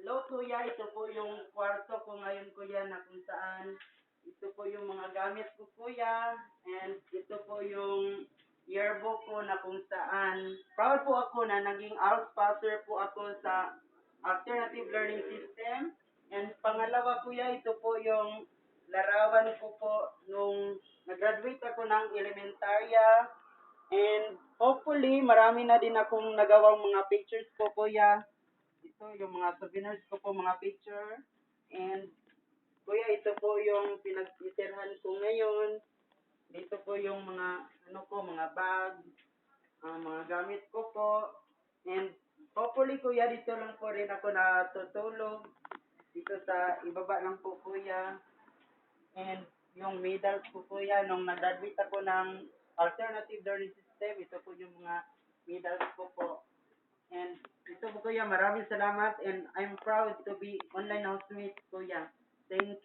Hello kuya, ito po yung kwarto ko ngayon kuya na kung saan ito po yung mga gamit ko kuya and ito po yung yearbook ko na kung saan proud po ako na naging out sponsor po ako sa alternative learning system and pangalawa kuya ito po yung larawan ko po nung nag-graduate ako ng elementarya and hopefully marami na din akong nagawang mga pictures ko kuya ito yung mga souvenirs ko po, mga picture. And kuya, ito po yung pinagtitirhan ko ngayon. Dito po yung mga ano ko, mga bag, mga gamit ko po. And hopefully kuya, dito lang po rin ako natutulog. Dito sa ibaba lang po kuya. And yung medals ko kuya, nung nag-graduate ako ng alternative learning system, ito po yung mga medals ko po. And ito po kuya, maraming salamat and I'm proud to be online housemate kuya. Thank you.